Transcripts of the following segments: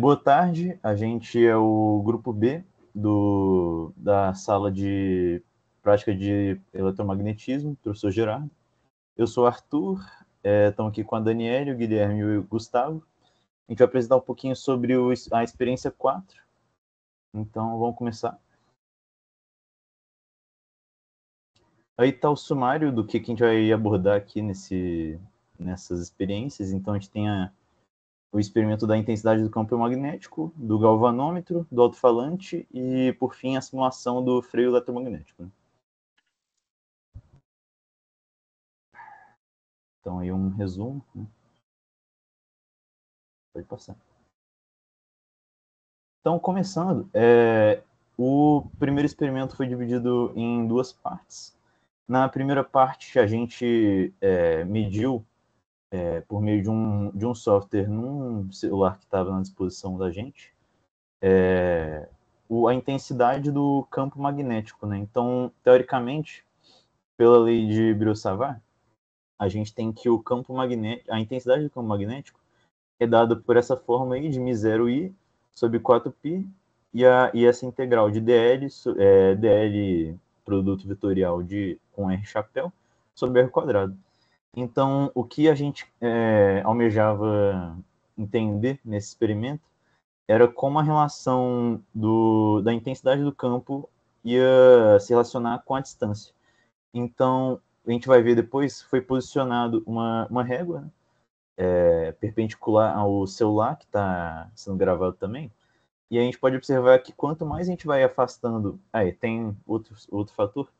Boa tarde, a gente é o grupo B da sala de prática de eletromagnetismo, professor Gerardo. Eu sou o Arthur, estamos aqui com a Daniele, o Guilherme e o Gustavo. A gente vai apresentar um pouquinho sobre a experiência 4. Então, vamos começar. Aí está o sumário do que a gente vai abordar aqui nessas experiências. Então, a gente tem o experimento da intensidade do campo magnético, do galvanômetro, do alto-falante e, por fim, a simulação do freio eletromagnético. Né? Então, aí um resumo. Né? Pode passar. Então, começando, o primeiro experimento foi dividido em duas partes. Na primeira parte, a gente mediu, por meio de um software num celular que estava na disposição da gente, a intensidade do campo magnético. Né? Então, teoricamente, pela lei de Brioux-Savart, a gente tem que o campo magnético, a intensidade do campo magnético é dada por essa fórmula aí de μ0i sobre 4π e essa integral de dl produto vetorial com r chapéu sobre r quadrado. Então, o que a gente almejava entender nesse experimento era como a relação da intensidade do campo ia se relacionar com a distância. Então, a gente vai ver depois, foi posicionado uma régua, né, perpendicular ao celular, que está sendo gravado também, e a gente pode observar que quanto mais a gente vai afastando... tem outro fator,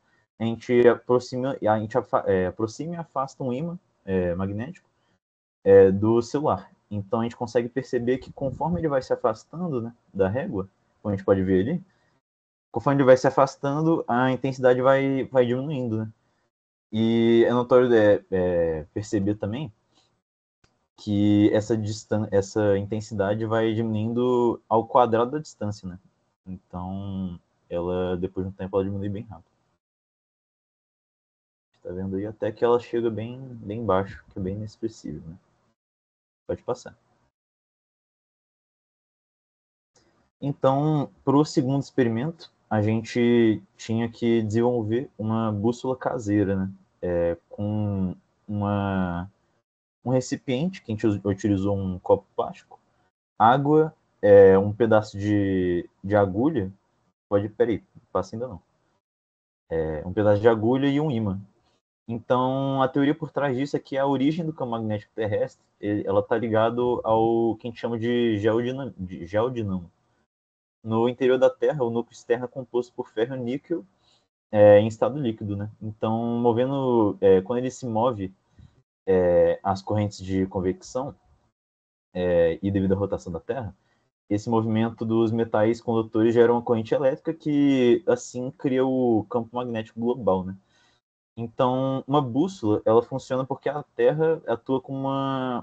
a gente aproxima e afasta um ímã magnético do celular. Então, a gente consegue perceber que conforme ele vai se afastando, né, da régua, como a gente pode ver ali, conforme ele vai se afastando, a intensidade vai diminuindo, né? E é notório perceber também que essa intensidade vai diminuindo ao quadrado da distância, né? Então, depois de um tempo, ela diminui bem rápido. Tá vendo aí? Até que ela chega bem baixo, que é bem inexpressivo, né? Pode passar. Então, para o segundo experimento, a gente tinha que desenvolver uma bússola caseira, né? Com um recipiente, que a gente utilizou um copo plástico, água, um pedaço de agulha, peraí, passa ainda não. Um pedaço de agulha e um ímã. Então, a teoria por trás disso é que a origem do campo magnético terrestre, ela está ligada ao que a gente chama de geodinamo. No interior da Terra, o núcleo externo é composto por ferro e níquel em estado líquido, né? Então, quando ele se move, as correntes de convecção e devido à rotação da Terra, esse movimento dos metais condutores gera uma corrente elétrica que, assim, cria o campo magnético global, né? Então, uma bússola, ela funciona porque a Terra atua como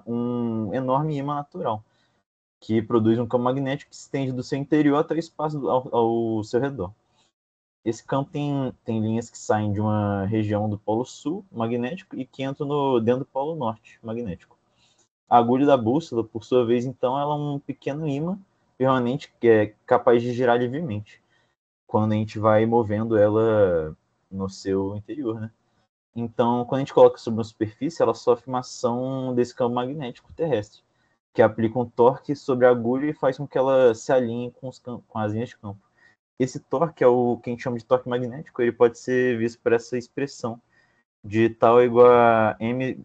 um enorme imã natural, que produz um campo magnético que se estende do seu interior até o espaço ao seu redor. Esse campo tem linhas que saem de uma região do Polo Sul magnético e que entram dentro do Polo Norte magnético. A agulha da bússola, por sua vez, então, ela é um pequeno imã permanente que é capaz de girar livremente quando a gente vai movendo ela no seu interior, né? Então, quando a gente coloca sobre uma superfície, ela sofre uma ação desse campo magnético terrestre, que aplica um torque sobre a agulha e faz com que ela se alinhe com as linhas de campo. Esse torque é o que a gente chama de torque magnético, ele pode ser visto por essa expressão de tal igual a m,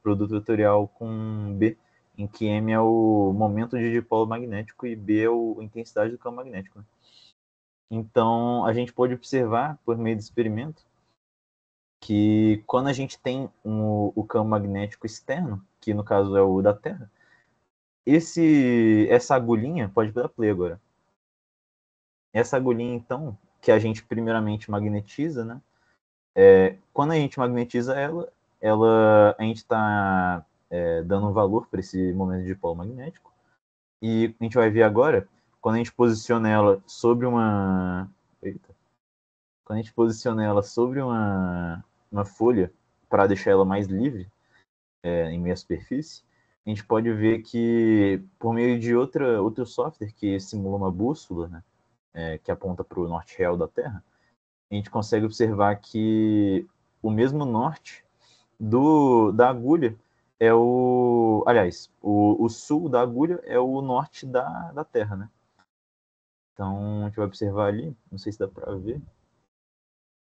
produto vetorial com B, em que m é o momento de dipolo magnético e B é a intensidade do campo magnético. Né? Então, a gente pode observar, por meio do experimento, que quando a gente tem o campo magnético externo, que no caso é o da Terra, essa agulhinha, pode dar play agora, essa agulhinha, então, que a gente primeiramente magnetiza, né? Quando a gente magnetiza a gente está dando um valor para esse momento de dipolo magnético, e a gente vai ver agora, quando a gente posiciona ela sobre Eita. Quando a gente posiciona ela sobre uma folha, para deixar ela mais livre, em meio à superfície, a gente pode ver que, por meio de outro software que simula uma bússola, né, que aponta para o norte real da Terra, a gente consegue observar que o mesmo norte da agulha é o. Aliás, o sul da agulha é o norte da Terra, né? Então a gente vai observar ali, não sei se dá para ver,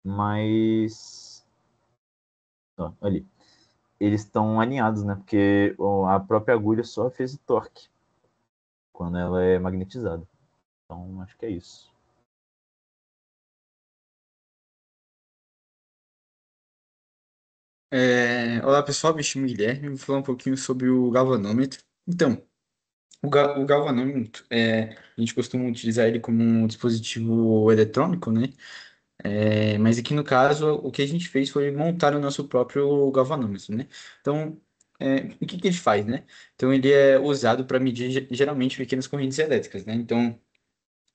mas. Ó, ali. Eles estão alinhados, né? Porque a própria agulha sofre esse torque quando ela é magnetizada. Então acho que é isso. Olá pessoal, me chamo Guilherme, vou falar um pouquinho sobre o galvanômetro. Então, o galvanômetro, a gente costuma utilizar ele como um dispositivo eletrônico, né? Mas aqui no caso, o que a gente fez foi montar o nosso próprio galvanômetro, né? Então, o que que ele faz, né? Então, ele é usado para medir geralmente pequenas correntes elétricas, né? Então,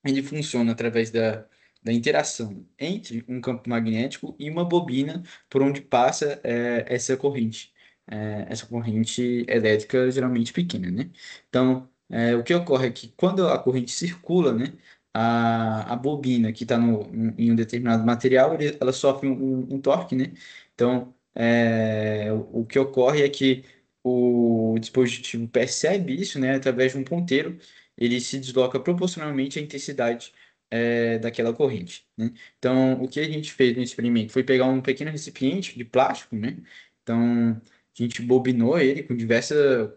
ele funciona através da interação entre um campo magnético e uma bobina por onde passa essa corrente elétrica geralmente pequena, né? Então, o que ocorre é que quando a corrente circula, né, a bobina que está em um determinado material, ela sofre um torque, né? Então, o que ocorre é que o dispositivo percebe isso, né, através de um ponteiro ele se desloca proporcionalmente à intensidade daquela corrente, né? Então, o que a gente fez no experimento foi pegar um pequeno recipiente de plástico, né? Então, a gente bobinou ele com diversos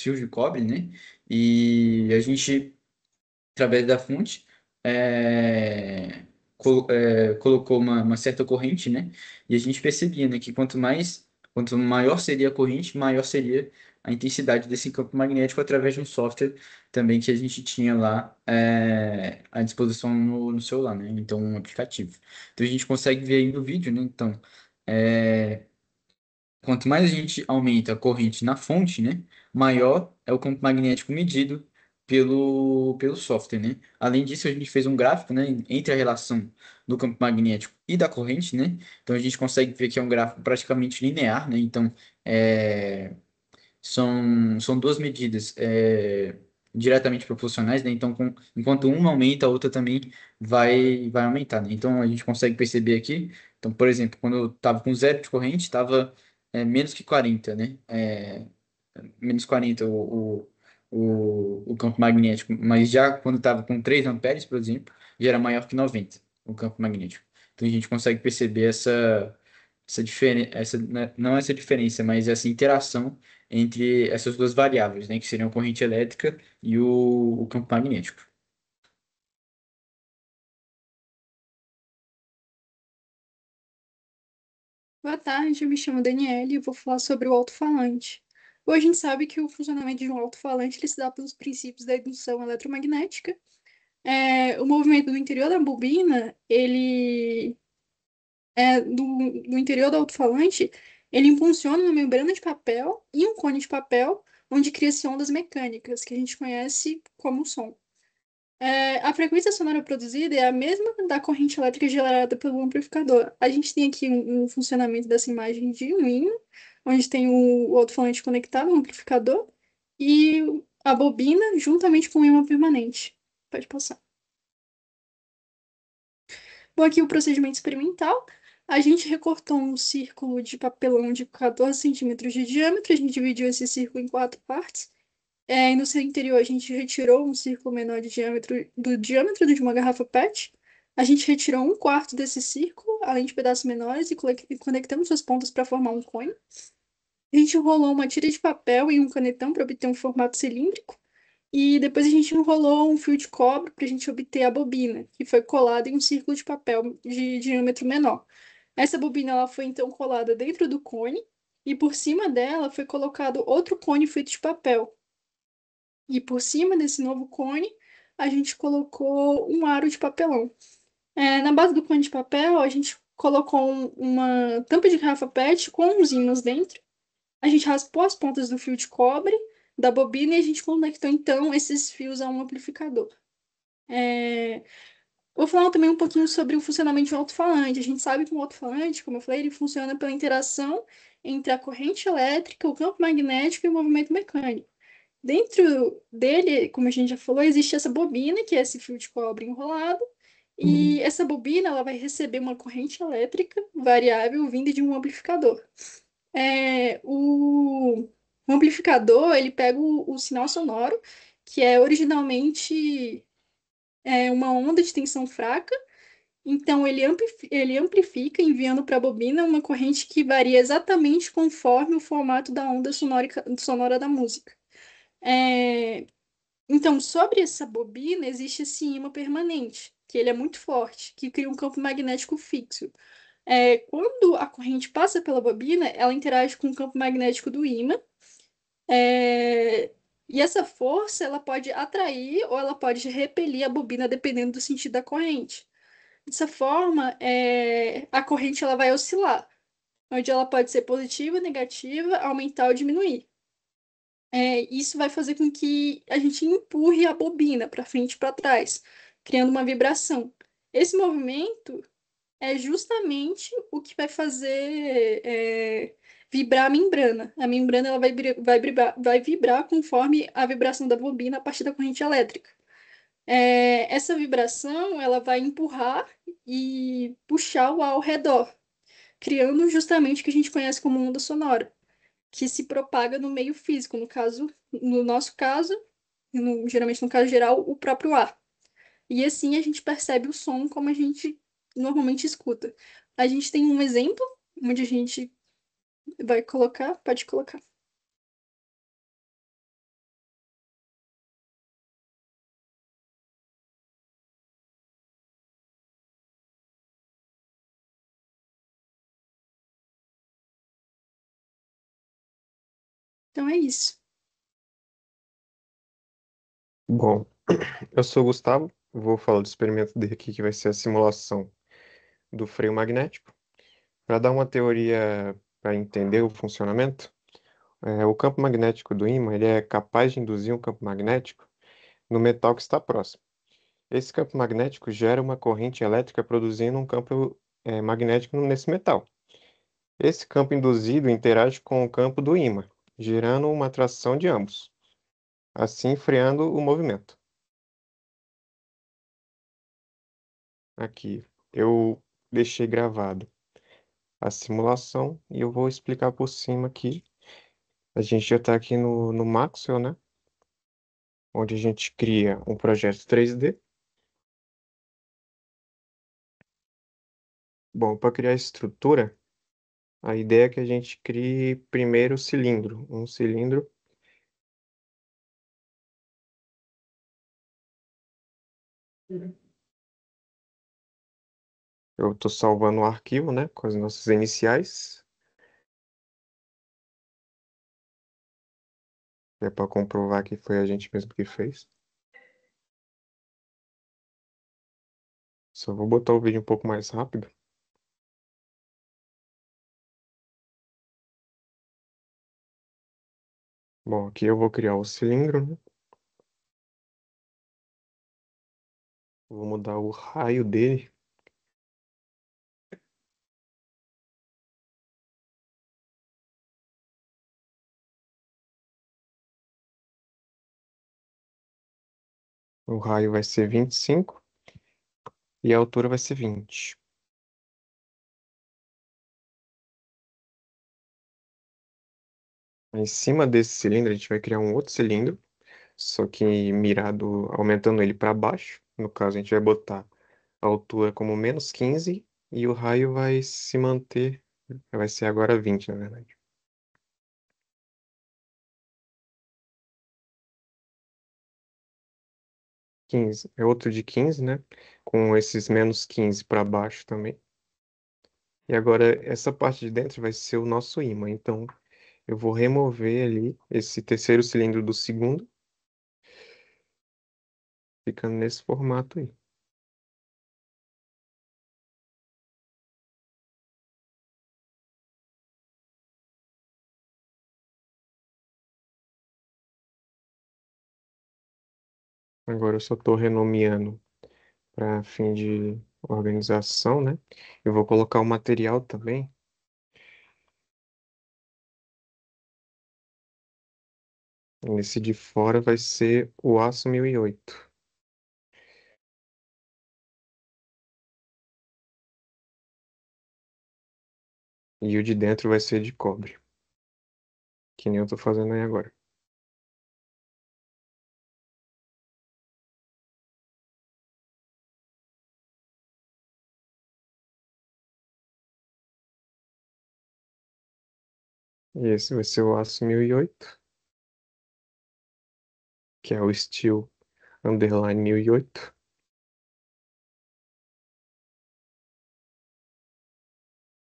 fios de cobre, né? E a gente através da fonte, colocou uma certa corrente, né? E a gente percebia, né, que quanto maior seria a corrente, maior seria a intensidade desse campo magnético através de um software também que a gente tinha lá à disposição no celular, né? Então, um aplicativo. Então, a gente consegue ver aí no vídeo, né? Então, é, quanto mais a gente aumenta a corrente na fonte, né, maior é o campo magnético medido pelo software, né? Além disso, a gente fez um gráfico, né, entre a relação do campo magnético e da corrente, né? Então a gente consegue ver que é um gráfico praticamente linear, né? Então é, são duas medidas diretamente proporcionais, né? Então, enquanto uma aumenta, a outra também vai aumentar, né? Então, a gente consegue perceber aqui. Então, por exemplo, quando eu estava com zero de corrente, estava menos que 40, né? Menos 40 o campo magnético. Mas já quando estava com 3 amperes, por exemplo, já era maior que 90 o campo magnético. Então, a gente consegue perceber essa diferença, não essa diferença, mas essa interação entre essas duas variáveis, né, que seriam a corrente elétrica e o campo magnético. Boa tarde, eu me chamo Daniele e vou falar sobre o alto-falante. Hoje a gente sabe que o funcionamento de um alto-falante ele se dá pelos princípios da indução eletromagnética. O movimento do interior da bobina, ele do interior do alto-falante, ele impulsiona uma membrana de papel e um cone de papel, onde cria-se ondas mecânicas, que a gente conhece como som. A frequência sonora produzida é a mesma da corrente elétrica gerada pelo amplificador. A gente tem aqui um funcionamento dessa imagem de um ímã, onde tem o alto-falante conectado ao amplificador e a bobina juntamente com o ímã permanente. Pode passar. Bom, aqui o procedimento experimental. A gente recortou um círculo de papelão de 14 centímetros de diâmetro. A gente dividiu esse círculo em quatro partes. E no seu interior, a gente retirou um círculo menor do diâmetro de uma garrafa PET. A gente retirou um quarto desse círculo, além de pedaços menores, e conectamos suas pontas para formar um cone. A gente enrolou uma tira de papel e um canetão para obter um formato cilíndrico. E depois a gente enrolou um fio de cobre para a gente obter a bobina, que foi colada em um círculo de papel de diâmetro menor. Essa bobina ela foi então colada dentro do cone, e por cima dela foi colocado outro cone feito de papel. E por cima desse novo cone, a gente colocou um aro de papelão. Na base do cone de papel, a gente colocou uma tampa de garrafa PET com uns ímãs dentro. A gente raspou as pontas do fio de cobre da bobina e a gente conectou então esses fios a um amplificador. É, Vou falar também um pouquinho sobre o funcionamento de um alto-falante. A gente sabe que um alto-falante, como eu falei, ele funciona pela interação entre a corrente elétrica, o campo magnético e o movimento mecânico. Dentro dele, como a gente já falou, existe essa bobina, que é esse fio de cobre enrolado, e essa bobina ela vai receber uma corrente elétrica variável vinda de um amplificador. O amplificador, ele pega o sinal sonoro, que é originalmente uma onda de tensão fraca, então ele amplifica, enviando para a bobina uma corrente que varia exatamente conforme o formato da onda sonora da música. É, Então, sobre essa bobina, existe esse ímã permanente, que ele é muito forte, que cria um campo magnético fixo. Quando a corrente passa pela bobina, ela interage com o campo magnético do ímã, é, e essa força ela pode atrair ou ela pode repelir a bobina dependendo do sentido da corrente. Dessa forma, a corrente ela vai oscilar, onde ela pode ser positiva, negativa, aumentar ou diminuir. Isso vai fazer com que a gente empurre a bobina para frente e para trás, criando uma vibração. Esse movimento é justamente o que vai fazer vibrar a membrana. A membrana ela vai vibrar conforme a vibração da bobina a partir da corrente elétrica. Essa vibração ela vai empurrar e puxar o ar ao redor, criando justamente o que a gente conhece como onda sonora, que se propaga no meio físico, no nosso caso, geralmente no caso geral, o próprio ar. E assim a gente percebe o som como a gente normalmente escuta. A gente tem um exemplo onde a gente vai colocar, pode colocar. Então é isso. Bom, eu sou o Gustavo, vou falar do experimento dele aqui, que vai ser a simulação do freio magnético. Para dar uma teoria para entender o funcionamento, o campo magnético do ímã ele é capaz de induzir um campo magnético no metal que está próximo. Esse campo magnético gera uma corrente elétrica produzindo um campo magnético nesse metal. Esse campo induzido interage com o campo do ímã, gerando uma atração de ambos, assim freando o movimento. Aqui, eu deixei gravado a simulação e eu vou explicar por cima aqui. A gente já está aqui no Maxwell, né? Onde a gente cria um projeto 3D. Bom, para criar a estrutura, a ideia é que a gente crie primeiro o cilindro. Um cilindro. Eu estou salvando o arquivo, né? Com as nossas iniciais. É para comprovar que foi a gente mesmo que fez. Só vou botar o vídeo um pouco mais rápido. Bom, aqui eu vou criar o cilindro, né? Vou mudar o raio dele. O raio vai ser 25 e a altura vai ser 20. Em cima desse cilindro, a gente vai criar um outro cilindro, só que mirado, aumentando ele para baixo. No caso, a gente vai botar a altura como -15 e o raio vai se manter, vai ser agora 20, na verdade. 15. É outro de 15, né? Com esses -15 para baixo também. E agora, essa parte de dentro vai ser o nosso ímã. Então, eu vou remover ali esse terceiro cilindro do segundo, ficando nesse formato aí. Agora eu só estou renomeando para fim de organização, né? Eu vou colocar o material também. Esse de fora vai ser o aço 1008. E o de dentro vai ser de cobre, que nem eu tô fazendo aí agora. E esse vai ser o aço 1008, que é o Steel Underline 1008.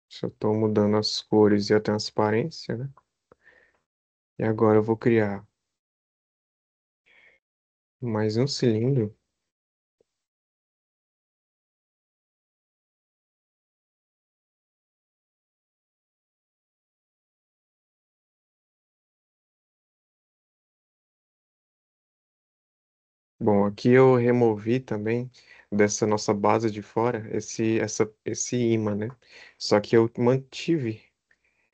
Só estou mudando as cores e a transparência, né? E agora eu vou criar mais um cilindro. Bom, aqui eu removi também dessa nossa base de fora esse ímã, né? Só que eu mantive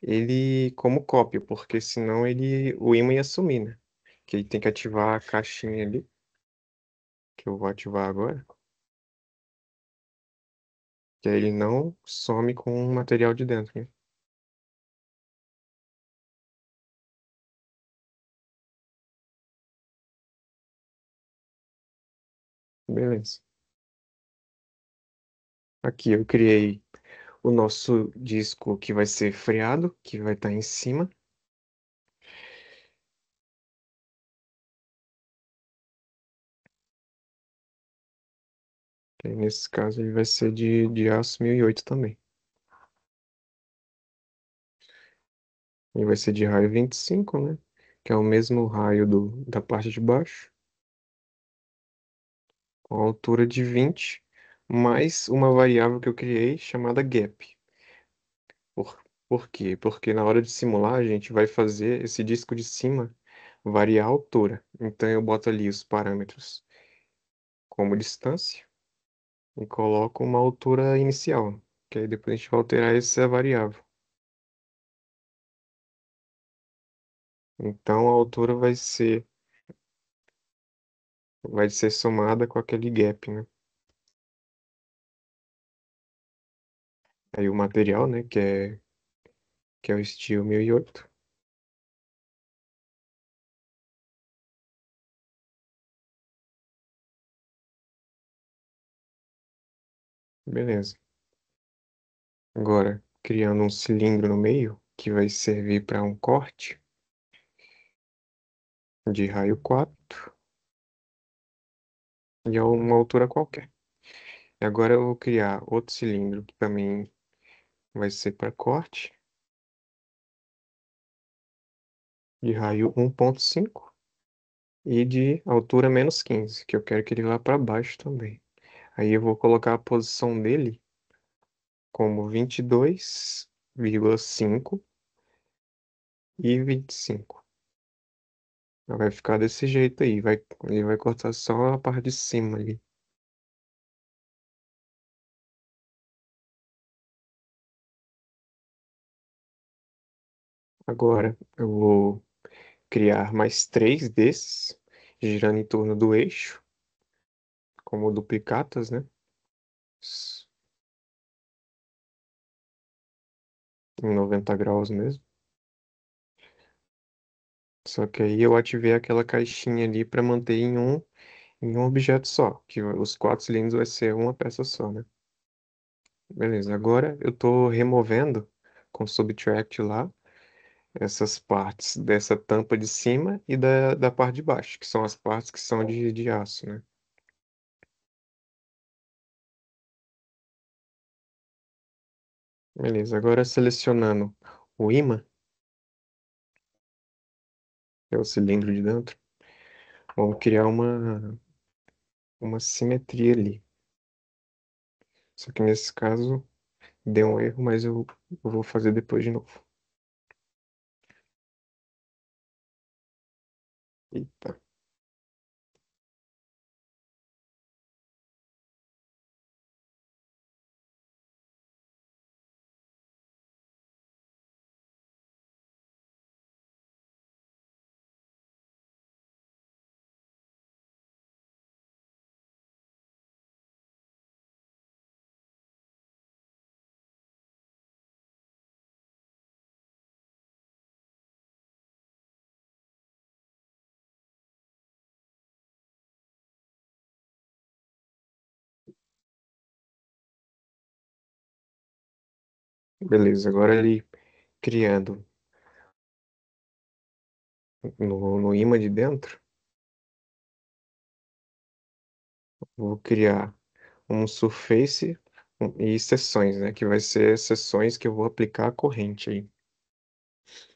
ele como cópia, porque senão o ímã ia sumir, né? Que ele tem que ativar a caixinha ali, que eu vou ativar agora, que aí ele não some com o material de dentro, né? Beleza. Aqui eu criei o nosso disco que vai ser freado, que vai estar em cima. Que aí, nesse caso ele vai ser de aço 1008 também. Ele vai ser de raio 25, né? Que é o mesmo raio da parte de baixo, com a altura de 20, mais uma variável que eu criei chamada gap. Por quê? Porque na hora de simular, a gente vai fazer esse disco de cima variar a altura. Então eu boto ali os parâmetros como distância e coloco uma altura inicial, que aí depois a gente vai alterar essa variável. Então a altura vai ser somada com aquele gap, né? Aí o material, né, que é o Steel 1008. Beleza. Agora, criando um cilindro no meio, que vai servir para um corte de raio 4 e a uma altura qualquer. E agora eu vou criar outro cilindro que também vai ser para corte de raio 1,5 e de altura -15, que eu quero que ele vá para baixo também. Aí eu vou colocar a posição dele como 22,5 e 25. Vai ficar desse jeito aí. Ele vai cortar só a parte de cima ali. Agora eu vou criar mais três desses, girando em torno do eixo, como duplicatas, né? Em 90 graus mesmo. Só que aí eu ativei aquela caixinha ali para manter em um objeto só, que os quatro cilindros vai ser uma peça só, né? Beleza, agora eu estou removendo com Subtract lá essas partes dessa tampa de cima e da parte de baixo, que são as partes que são de aço, né? Beleza, agora selecionando o ímã, que é o cilindro de dentro, vamos criar uma simetria ali. Só que nesse caso deu um erro, mas eu vou fazer depois de novo. Eita. Beleza, agora ali criando no ímã de dentro, vou criar um surface e seções, né? Que vai ser seções que eu vou aplicar a corrente aí.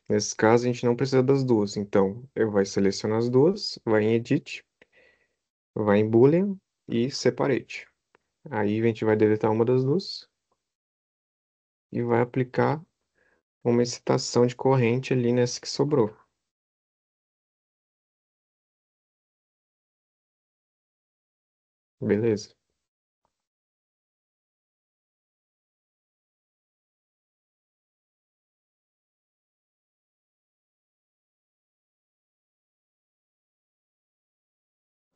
Nesse caso, a gente não precisa das duas. Então, eu vou selecionar as duas, vai em Edit, vai em Boolean e Separate. Aí a gente vai deletar uma das duas e vai aplicar uma excitação de corrente ali nessa que sobrou. Beleza.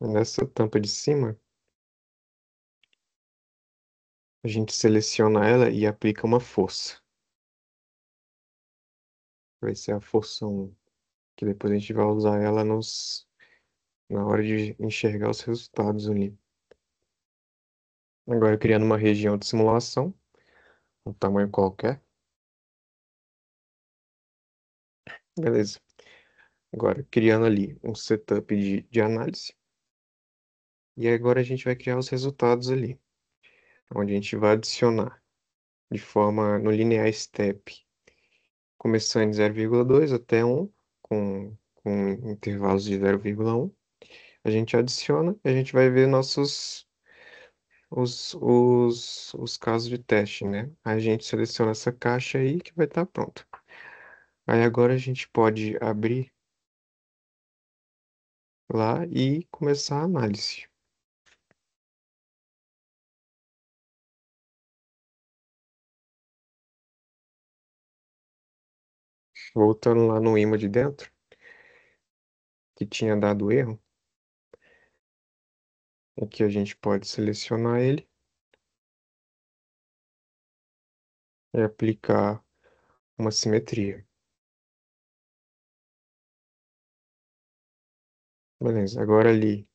Nessa tampa de cima, a gente seleciona ela e aplica uma força. Vai ser a força 1, que depois a gente vai usar ela na hora de enxergar os resultados ali. Agora, criando uma região de simulação, um tamanho qualquer. Beleza. Agora, criando ali um setup de análise. E agora a gente vai criar os resultados ali, onde a gente vai adicionar de forma no linear step, começando em 0,2 até 1, com intervalos de 0,1. A gente adiciona e a gente vai ver os casos de teste, né? Aí a gente seleciona essa caixa aí que vai estar pronta. Aí agora a gente pode abrir lá e começar a análise. Voltando lá no imã de dentro, que tinha dado erro, aqui a gente pode selecionar ele e aplicar uma simetria. Beleza, agora ali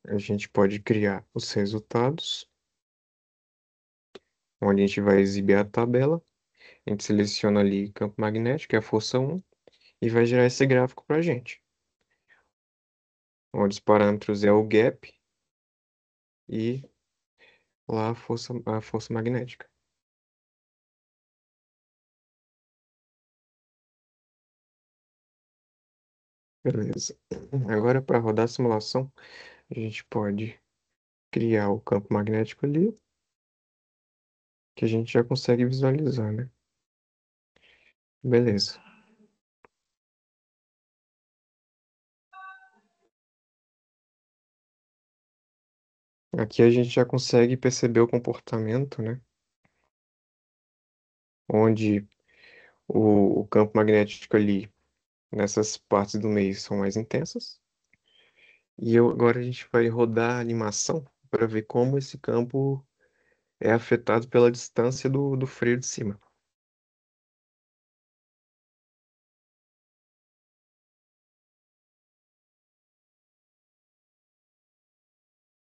a gente pode criar os resultados, onde a gente vai exibir a tabela. A gente seleciona ali campo magnético, que é a força 1, e vai gerar esse gráfico para a gente, onde os parâmetros é o gap e lá a força magnética. Beleza. Agora, para rodar a simulação, a gente pode criar o campo magnético ali, que a gente já consegue visualizar, né? Beleza. Aqui a gente já consegue perceber o comportamento, né? Onde o campo magnético ali, nessas partes do meio, são mais intensas. E agora a gente vai rodar a animação para ver como esse campo é afetado pela distância do freio de cima.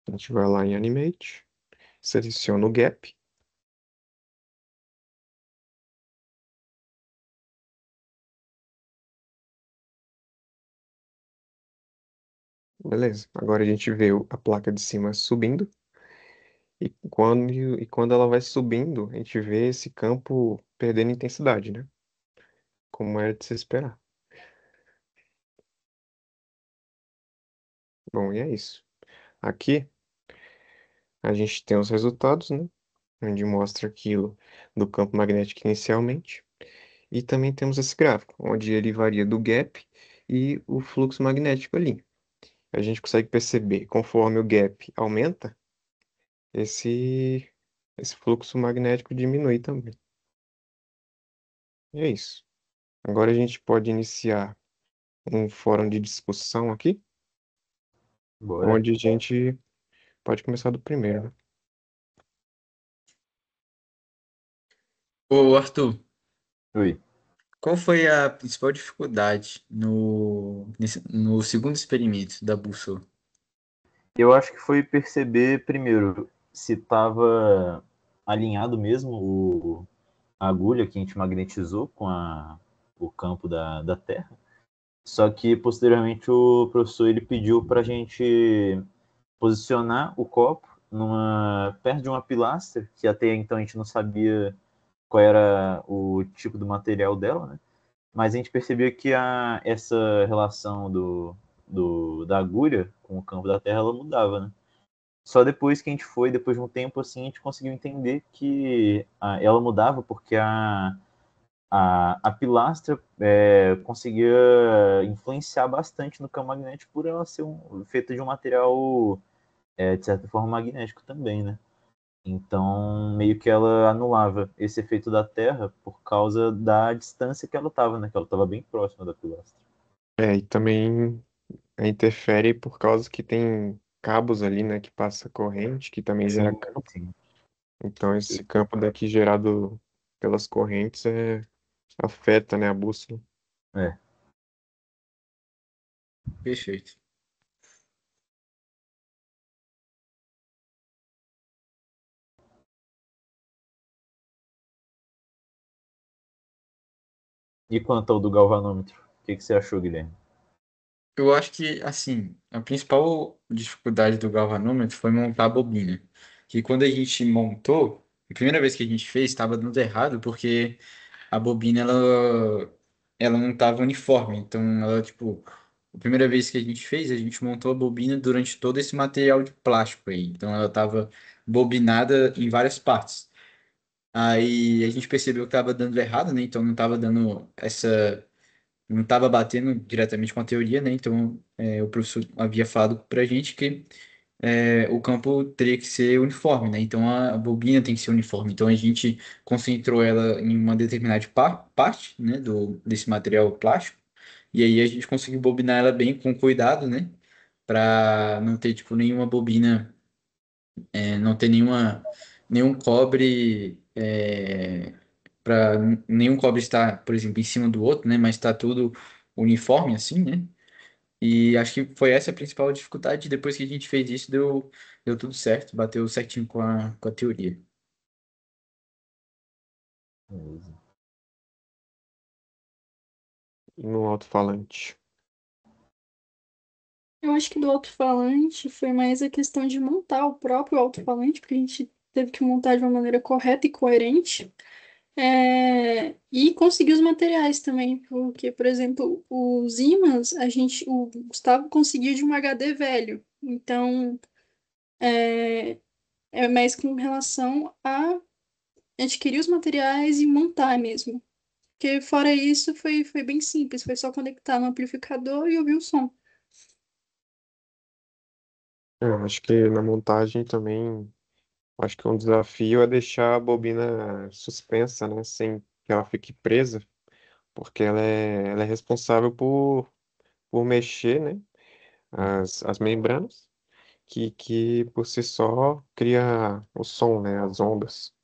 A gente vai lá em Animate, seleciona o Gap. Beleza. Agora a gente vê a placa de cima subindo. E quando ela vai subindo, a gente vê esse campo perdendo intensidade, né? Como era de se esperar. Bom, e é isso. Aqui a gente tem os resultados, né? Onde mostra aquilo do campo magnético inicialmente. E também temos esse gráfico, onde ele varia do gap e o fluxo magnético ali. A gente consegue perceber, conforme o gap aumenta, esse, esse fluxo magnético diminui também. E é isso. Agora a gente pode iniciar um fórum de discussão aqui, Bora. onde a gente pode começar do primeiro, né? Ô, Arthur, Oi. qual foi a principal dificuldade no segundo experimento da bússola? Eu acho que foi perceber primeiro se estava alinhado mesmo a agulha que a gente magnetizou com o campo da Terra. Só que posteriormente o professor ele pediu para a gente posicionar o copo perto de uma pilastra, que até então a gente não sabia qual era o tipo do material dela, né? Mas a gente percebia que essa relação da agulha com o campo da Terra ela mudava, né? Só depois que a gente foi, depois de um tempo assim, a gente conseguiu entender que ela mudava porque a pilastra conseguia influenciar bastante no campo magnético por ela ser feita de um material, de certa forma, magnético também, né? Então, meio que ela anulava esse efeito da Terra por causa da distância que ela estava, né? Que ela estava bem próxima da pilastra. E também interfere por causa que tem cabos ali, né, que passa corrente, que também gera Sim, campo. sim. Então esse campo daqui gerado pelas correntes afeta, né, a bússola. É. Perfeito. E quanto ao do galvanômetro? O que você achou, Guilherme? Eu acho que, assim, a principal dificuldade do galvanômetro foi montar a bobina. Que quando a gente montou, a primeira vez que a gente fez, estava dando errado, porque a bobina, ela não estava uniforme. Então, ela, tipo, a primeira vez que a gente fez, a gente montou a bobina durante todo esse material de plástico aí. Então, ela estava bobinada em várias partes. Aí, a gente percebeu que estava dando errado, né? Então, não estava dando essa não estava batendo diretamente com a teoria, né? Então, o professor havia falado para a gente que o campo teria que ser uniforme, né? Então, a bobina tem que ser uniforme. Então, a gente concentrou ela em uma determinada parte, né, desse material plástico, e aí a gente conseguiu bobinar ela bem com cuidado, né? Para não ter, tipo, nenhuma bobina, não ter nenhum cobre. Para nenhum cobre estar, por exemplo, em cima do outro, né? Mas está tudo uniforme assim, né? E acho que foi essa a principal dificuldade. Depois que a gente fez isso, deu tudo certo, bateu certinho com a teoria. Beleza. E no alto-falante. Eu acho que do alto-falante foi mais a questão de montar o próprio alto-falante, porque a gente teve que montar de uma maneira correta e coerente. E conseguir os materiais também, porque, por exemplo, os ímãs, o Gustavo conseguiu de um HD velho. Então, é, é mais com relação a adquirir os materiais e montar mesmo. Porque fora isso, foi bem simples, foi só conectar no amplificador e ouvir o som. Acho que na montagem também, acho que um desafio é deixar a bobina suspensa, né, sem que ela fique presa, porque ela é responsável por mexer, né, as membranas, que por si só cria o som, né, as ondas.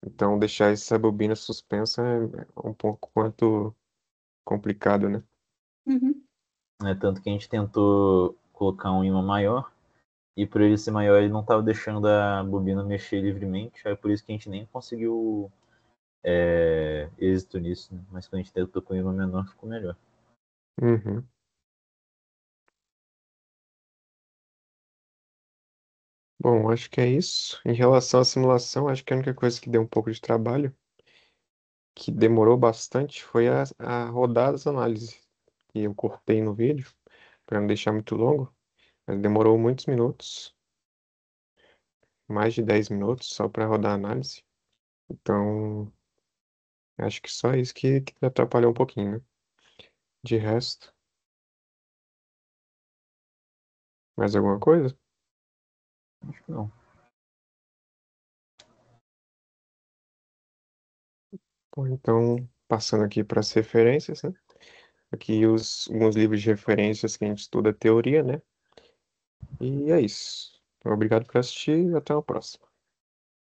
Então, deixar essa bobina suspensa é um pouco quanto complicado, né? Uhum, É, tanto que a gente tentou colocar um ímã maior, e por ele ser maior, ele não estava deixando a bobina mexer livremente, aí por isso que a gente nem conseguiu êxito nisso, né? Mas quando a gente tentou com o ímã menor, ficou melhor. Uhum. Bom, acho que é isso. Em relação à simulação, acho que a única coisa que deu um pouco de trabalho, que demorou bastante, foi a rodar as análises. Que eu cortei no vídeo, para não deixar muito longo, mas demorou muitos minutos, mais de 10 minutos só para rodar a análise. Então, acho que só isso que atrapalhou um pouquinho, né? De resto, mais alguma coisa? Acho que não. Bom, então, passando aqui para as referências, né? Aqui alguns livros de referências que a gente estuda teoria, né? E é isso. Obrigado por assistir e até a próxima.